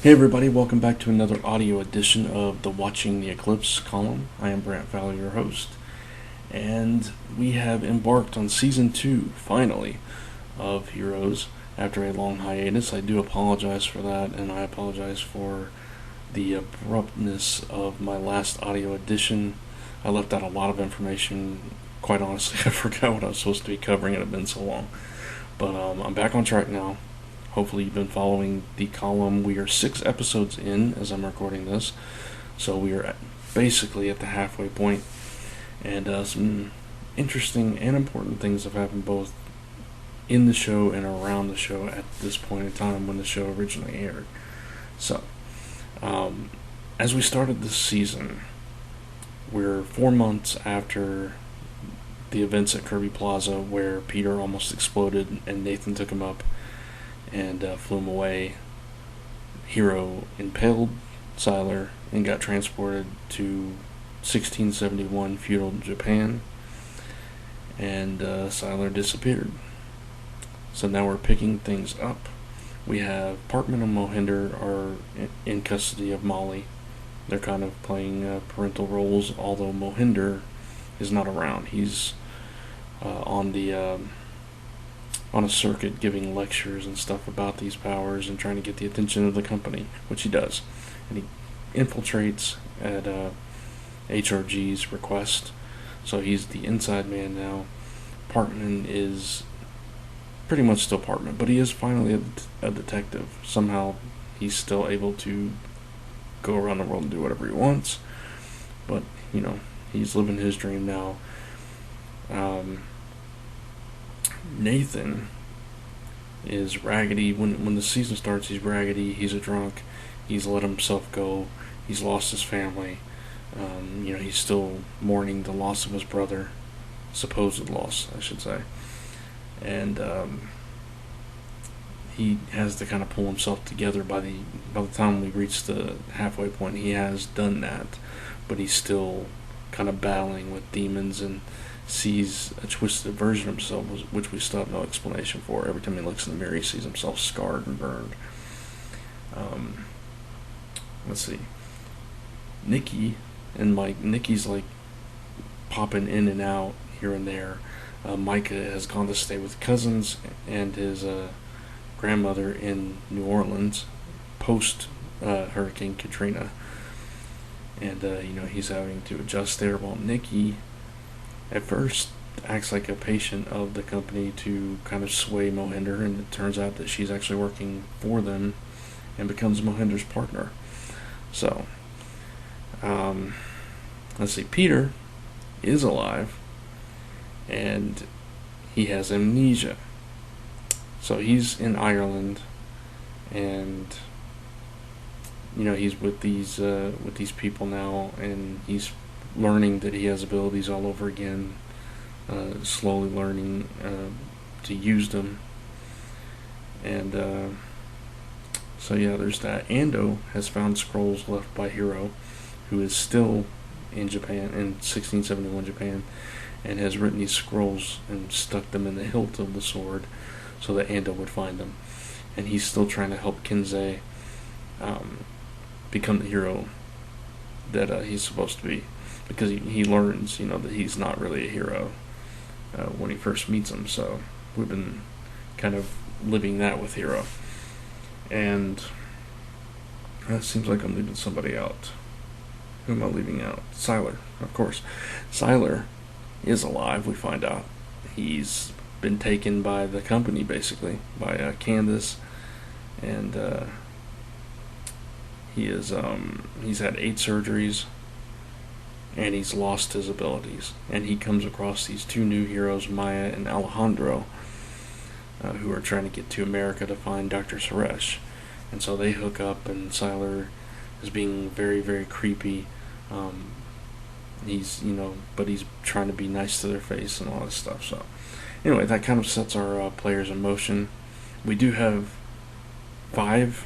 Hey everybody, welcome back to another audio edition of the Watching the Eclipse column. I am Brant, Fowler, your host, and we have embarked on Season 2, finally, of Hiros after a long hiatus. I do apologize for that, and I apologize for the abruptness of my last audio edition. I left out a lot of information. Quite honestly, I forgot what I was supposed to be covering. It had been so long. But I'm back on track now. Hopefully you've been following the column. We are 6 episodes in as I'm recording this, so we are basically at the halfway point, and some interesting and important things have happened both in the show and around the show at this point in time when the show originally aired. So, as we started this season, we're 4 months after the events at Kirby Plaza where Peter almost exploded and Nathan took him up and flew him away. Hiro impaled Siler and got transported to 1671 feudal Japan, and Siler disappeared. So now we're picking things up. We have Parkman and Mohinder are in custody of Molly. They're kind of playing parental roles, although Mohinder is not around. He's on a circuit giving lectures and stuff about these powers and trying to get the attention of the company, which he does. And he infiltrates at HRG's request, so he's the inside man now. Parkman is pretty much still Parkman, but he is finally a detective. Somehow he's still able to go around the world and do whatever he wants, but, he's living his dream now. Nathan is raggedy. When the season starts, he's raggedy, he's a drunk, he's let himself go, he's lost his family. He's still mourning the loss of his brother, supposed loss, I should say. And he has to kind of pull himself together. By the time we reach the halfway point, he has done that, but he's still kind of battling with demons and sees a twisted version of himself, which we still have no explanation for. Every time he looks in the mirror, he sees himself scarred and burned. Let's see. Nikki and Mike. Nikki's like popping in and out here and there. Micah has gone to stay with cousins and his grandmother in New Orleans post Hurricane Katrina. And, he's having to adjust there, while Nikki at first acts like a patient of the company to kind of sway Mohinder, and it turns out that she's actually working for them and becomes Mohinder's partner. So, let's see, Peter is alive, and he has amnesia. So he's in Ireland, and he's with these people now, and he's learning that he has abilities all over again, slowly learning to use them. And there's that. Ando has found scrolls left by Hiro, who is still in Japan, in 1671 Japan, and has written these scrolls and stuck them in the hilt of the sword so that Ando would find them. And he's still trying to help Kinsei become the hero that he's supposed to be, because he learns, that he's not really a hero when he first meets him. So we've been kind of living that with Hiro. And it seems like I'm leaving somebody out. Who am I leaving out? Siler, of course. Siler is alive, we find out. He's been taken by the company, basically, by Candace, and he's had 8 surgeries, and he's lost his abilities. And he comes across these 2 new heroes, Maya and Alejandro, who are trying to get to America to find Dr. Suresh. And so they hook up, and Siler is being very, very creepy. But he's trying to be nice to their face and all this stuff. So anyway, that kind of sets our players in motion. We do have 5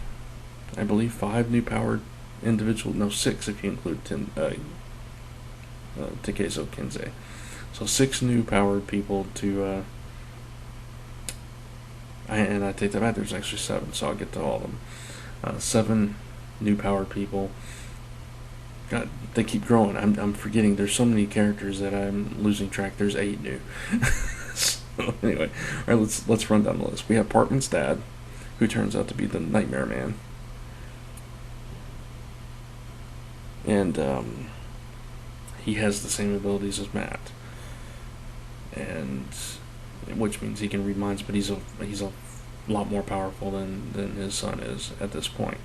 new powered individuals. No, 6 if you include Takezo Kinsei. So 6 new powered people to and I take that back, there's actually 7, so I'll get to all of them. 7 new powered people. God, they keep growing. I'm forgetting. There's so many characters that I'm losing track. There's 8 new. So anyway, all right. Let's run down the list. We have Partman's dad, who turns out to be the Nightmare Man, and he has the same abilities as Matt, and which means he can read minds. But he's a lot more powerful than his son is at this point.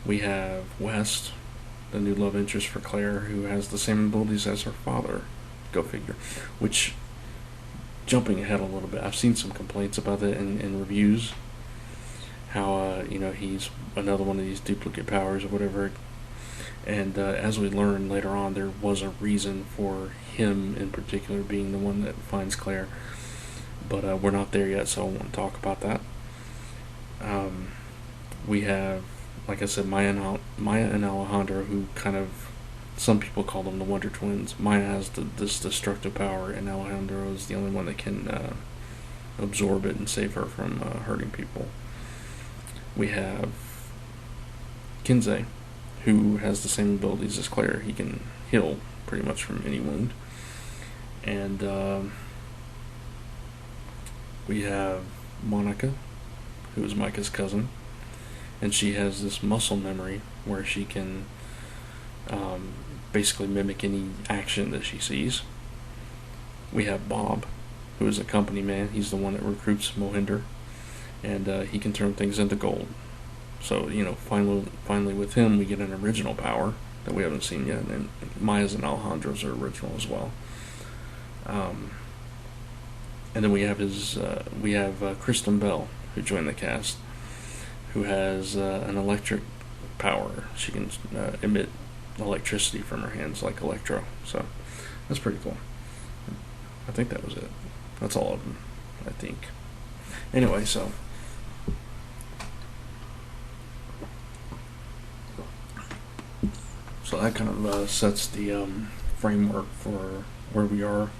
We have West, the new love interest for Claire, who has the same abilities as her father. Go figure. Which, jumping ahead a little bit, I've seen some complaints about it in reviews. How he's another one of these duplicate powers or whatever. And as we learn later on, there was a reason for him in particular being the one that finds Claire. But we're not there yet, so I won't talk about that. We have, like I said, Maya and Alejandro, who kind of, some people call them the Wonder Twins. Maya has this destructive power, and Alejandro is the only one that can absorb it and save her from hurting people. We have Kinsey, who has the same abilities as Claire. He can heal pretty much from any wound. And we have Monica, who is Micah's cousin, and she has this muscle memory where she can basically mimic any action that she sees. We have Bob, who is a company man. He's the one that recruits Mohinder, and he can turn things into gold. So, finally with him we get an original power that we haven't seen yet, and Maya's and Alejandro's are original as well. And then we have Kristen Bell, who joined the cast, who has an electric power. She can emit electricity from her hands like Electro. So that's pretty cool. I think that was it. That's all of them, I think. Anyway, so that kind of sets the framework for where we are.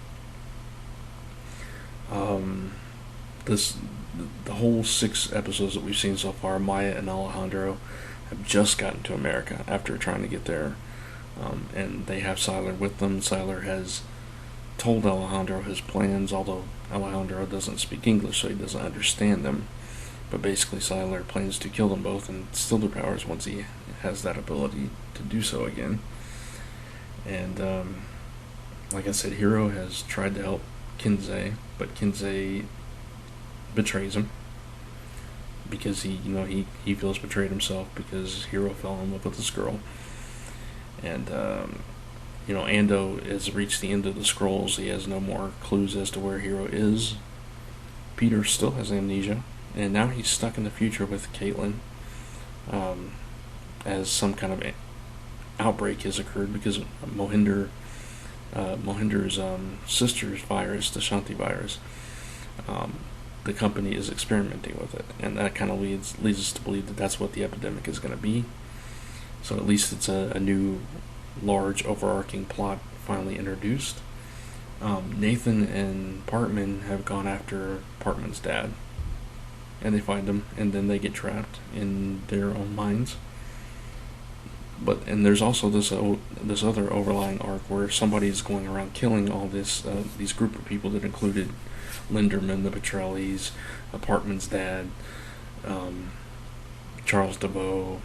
The whole 6 episodes that we've seen so far, Maya and Alejandro have just gotten to America after trying to get there, and they have Siler with them. Siler has told Alejandro his plans, although Alejandro doesn't speak English, so he doesn't understand them. But basically, Siler plans to kill them both and steal their powers once he has that ability to do so again. And like I said, Hiro has tried to help Kinsey, but Kinsey betrays him because he feels betrayed himself because Hiro fell in love with this girl. And Ando has reached the end of the scrolls. He has no more clues as to where Hiro is. Peter still has amnesia, and now he's stuck in the future with Caitlin, as some kind of outbreak has occurred because Mohinder's sister's virus, the Shanti virus, the company is experimenting with it, and that kind of leads us to believe that that's what the epidemic is going to be. So at least it's a new, large, overarching plot finally introduced. Nathan and Partman have gone after Partman's dad, and they find him, and then they get trapped in their own minds. And there's also this other overlying arc where somebody's going around killing all these group of people that included Linderman, the Petrellis, Partman's dad, Charles DeVoe,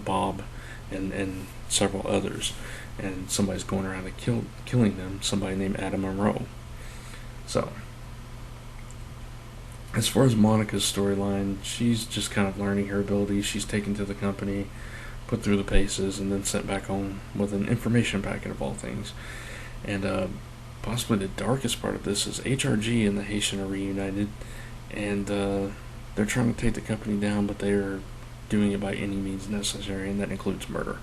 Bob, and several others. And somebody's going around and killing them, somebody named Adam Monroe. So, as far as Monica's storyline, she's just kind of learning her abilities. She's taken to the company, put through the paces, and then sent back home with an information packet of all things. And possibly the darkest part of this is HRG and the Haitian are reunited, and they're trying to take the company down, but they're doing it by any means necessary, and that includes murder.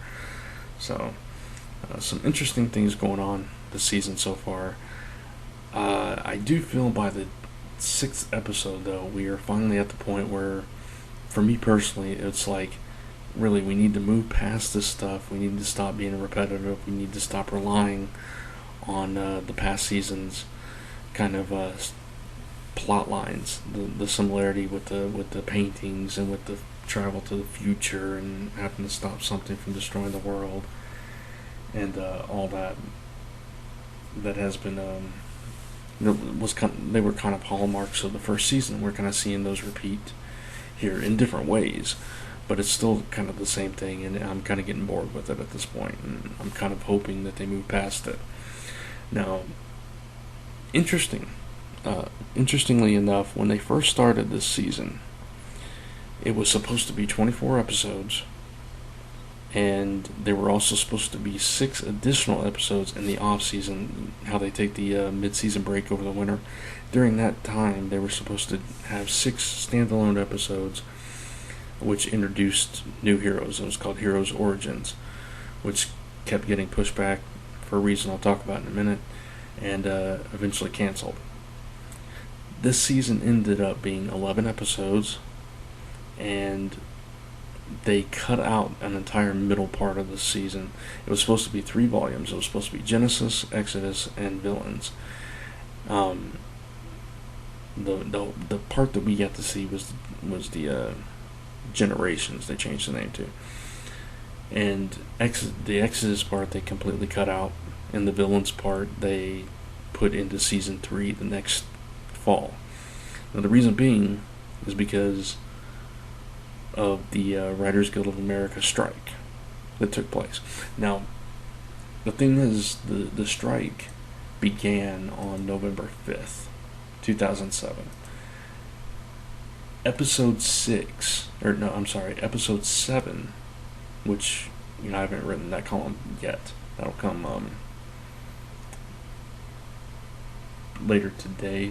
So, some interesting things going on this season so far. I do feel by the 6th episode, though, we are finally at the point where, for me personally, it's like, really, we need to move past this stuff. We need to stop being repetitive. We need to stop relying on the past season's kind of plot lines, the similarity with the paintings and with the travel to the future and having to stop something from destroying the world, and all that has been they were kind of hallmarks of the first season. We're kind of seeing those repeat here in different ways, but it's still kind of the same thing, and I'm kind of getting bored with it at this point, and I'm kind of hoping that they move past it. Now, interestingly enough, when they first started this season, it was supposed to be 24 episodes, and there were also supposed to be 6 additional episodes in the off-season, how they take the mid-season break over the winter. During that time, they were supposed to have 6 standalone episodes, which introduced new heroes. It was called Heroes Origins, which kept getting pushed back for a reason I'll talk about in a minute, and eventually canceled. This season ended up being 11 episodes, and they cut out an entire middle part of the season. It was supposed to be 3 volumes. It was supposed to be Genesis, Exodus, and Villains. The part that we got to see was the Generations. They changed the name to, and the Exodus part they completely cut out, and the Villains part they put into season 3 the next fall. Now the reason being is because of the Writers Guild of America strike that took place. Now, the thing is, the strike began on November 5th, 2007. Episode 7, which, I haven't written that column yet. That'll come later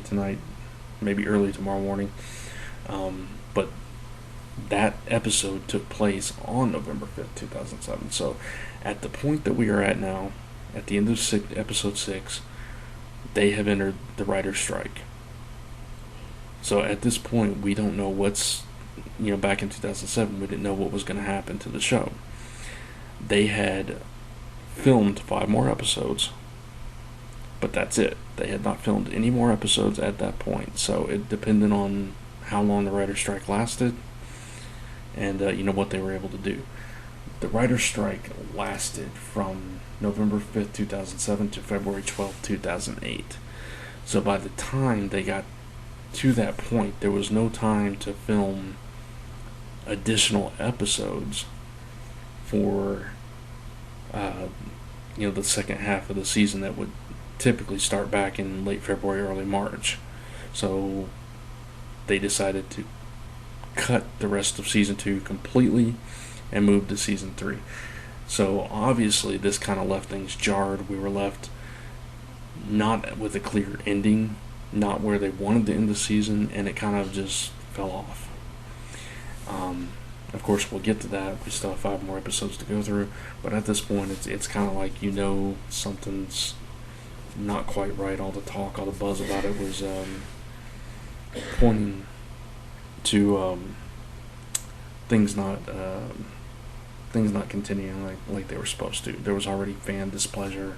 tonight, maybe early tomorrow morning. But that episode took place on November 5th, 2007. So at the point that we are at now, at the end of episode 6, they have entered the writer's strike. So at this point, we don't know what's, back in 2007, we didn't know what was going to happen to the show. They had filmed 5 more episodes, but that's it. They had not filmed any more episodes at that point. So it depended on how long the writer's strike lasted, and what they were able to do. The writer's strike lasted from November 5th, 2007 to February 12th, 2008. So by the time they got to that point, there was no time to film additional episodes for the second half of the season that would typically start back in late February, early March. So they decided to cut the rest of season 2 completely and move to season 3. So obviously this kind of left things jarred. We were left not with a clear ending, not where they wanted to end the season, and it kind of just fell off. Of course, we'll get to that. We still have 5 more episodes to go through, but at this point it's kind of like something's not quite right. All the talk, all the buzz about it was pointing to things not continuing like they were supposed to. There was already fan displeasure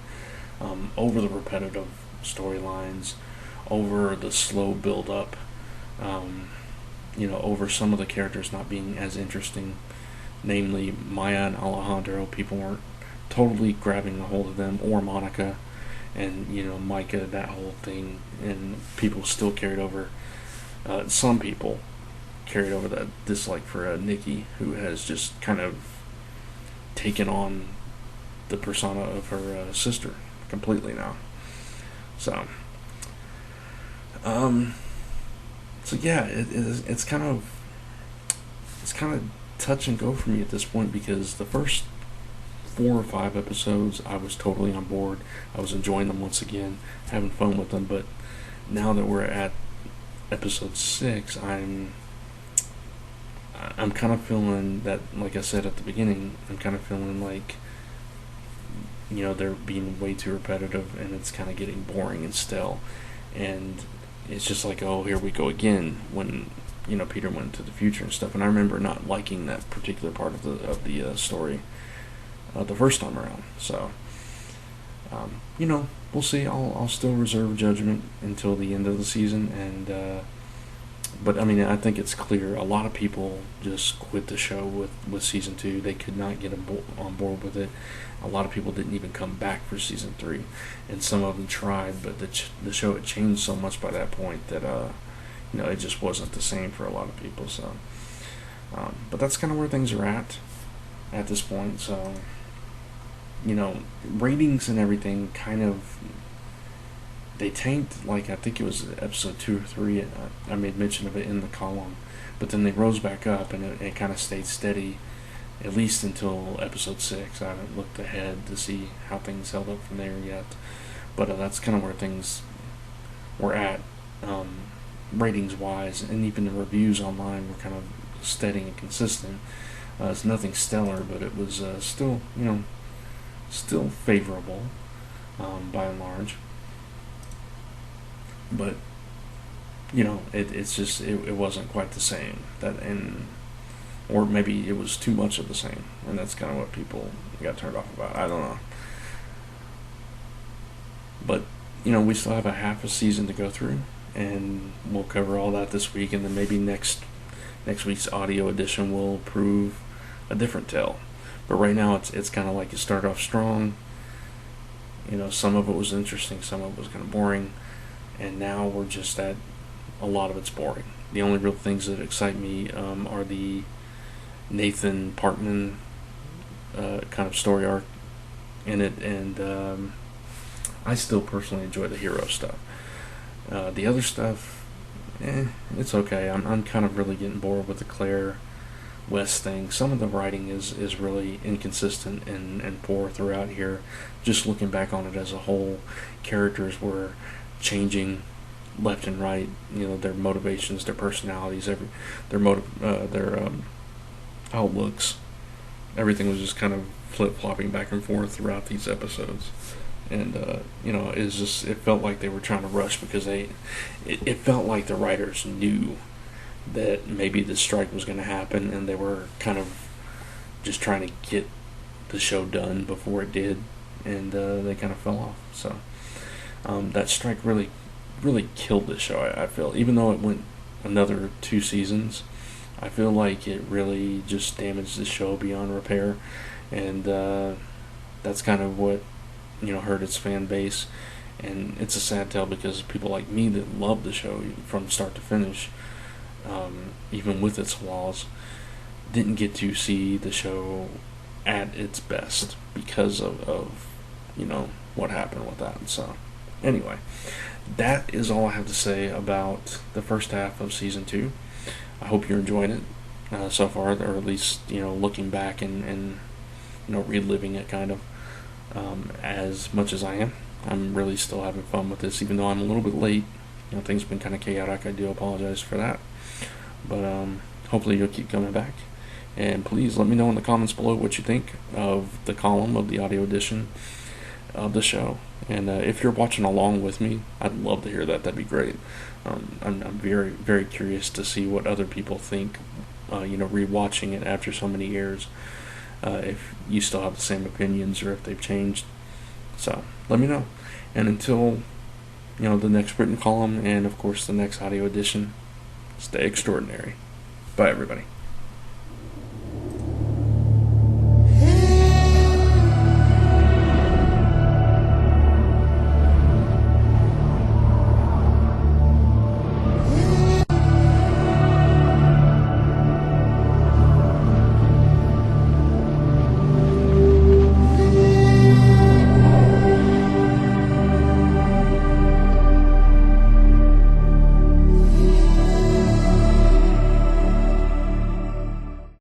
over the repetitive storylines, over the slow build up, over some of the characters not being as interesting, namely Maya and Alejandro. People weren't totally grabbing a hold of them, or Monica and Micah, that whole thing, and people still carried over. Some people carried over that dislike for Nikki, who has just kind of taken on the persona of her sister completely now. So yeah, it's kind of touch and go for me at this point, because the first 4 or 5 episodes I was totally on board. I was enjoying them once again, having fun with them. But now that we're at episode 6, I'm kind of feeling that, like I said at the beginning, I'm kind of feeling like they're being way too repetitive, and it's kind of getting boring and stale, and it's just like, oh, here we go again, when Peter went into the future and stuff. And I remember not liking that particular part of the story the first time around. So we'll see. I'll still reserve judgment until the end of the season, and But I mean, I think it's clear a lot of people just quit the show with season 2. They could not get on board with it. A lot of people didn't even come back for season 3, and some of them tried, but the show had changed so much by that point that it just wasn't the same for a lot of people. So, but that's kind of where things are at this point. So, ratings and everything kind of, they tanked, like I think it was episode 2 or 3. I made mention of it in the column, but then they rose back up, and it kind of stayed steady, at least until episode 6. I haven't looked ahead to see how things held up from there yet, but that's kind of where things were at, ratings wise, and even the reviews online were kind of steady and consistent. It's nothing stellar, but it was still favorable, by and large. But it's just it wasn't quite the same, or maybe it was too much of the same, and that's kind of what people got turned off about. I don't know, but we still have a half a season to go through, and we'll cover all that this week, and then maybe next week's audio edition will prove a different tale. But right now it's kind of like it started off strong. Some of it was interesting, some of it was kind of boring, and now we're just at a lot of it's boring. The only real things that excite me are the Nathan Parkman kind of story arc in it, and I still personally enjoy the Hiros stuff. The other stuff, it's okay. I'm kind of really getting bored with the Claire West thing. Some of the writing is really inconsistent and poor throughout here. Just looking back on it as a whole, characters were changing left and right. Their motivations, their personalities, their outlooks. Everything was just kind of flip-flopping back and forth throughout these episodes. And it felt like they were trying to rush, because it felt like the writers knew that maybe the strike was going to happen, and they were kind of just trying to get the show done before it did, and they kind of fell off. So that strike really killed the show, I feel. Even though it went another 2 seasons, I feel like it really just damaged the show beyond repair, and that's kind of what hurt its fan base. And it's a sad tale, because people like me that love the show from start to finish, even with its flaws, didn't get to see the show at its best because of what happened with that. So anyway, that is all I have to say about the first half of season 2. I hope you're enjoying it so far, or at least looking back and reliving it kind of as much as I am. I'm really still having fun with this, even though I'm a little bit late. Things have been kind of chaotic. I do apologize for that, but hopefully you'll keep coming back. And please let me know in the comments below what you think of the column, of the audio edition of the show. And if you're watching along with me, I'd love to hear that. That'd be great. I'm very, very curious to see what other people think, rewatching it after so many years. If you still have the same opinions, or if they've changed. So let me know. And until the next written column, and of course the next audio edition, stay extraordinary. Bye, everybody.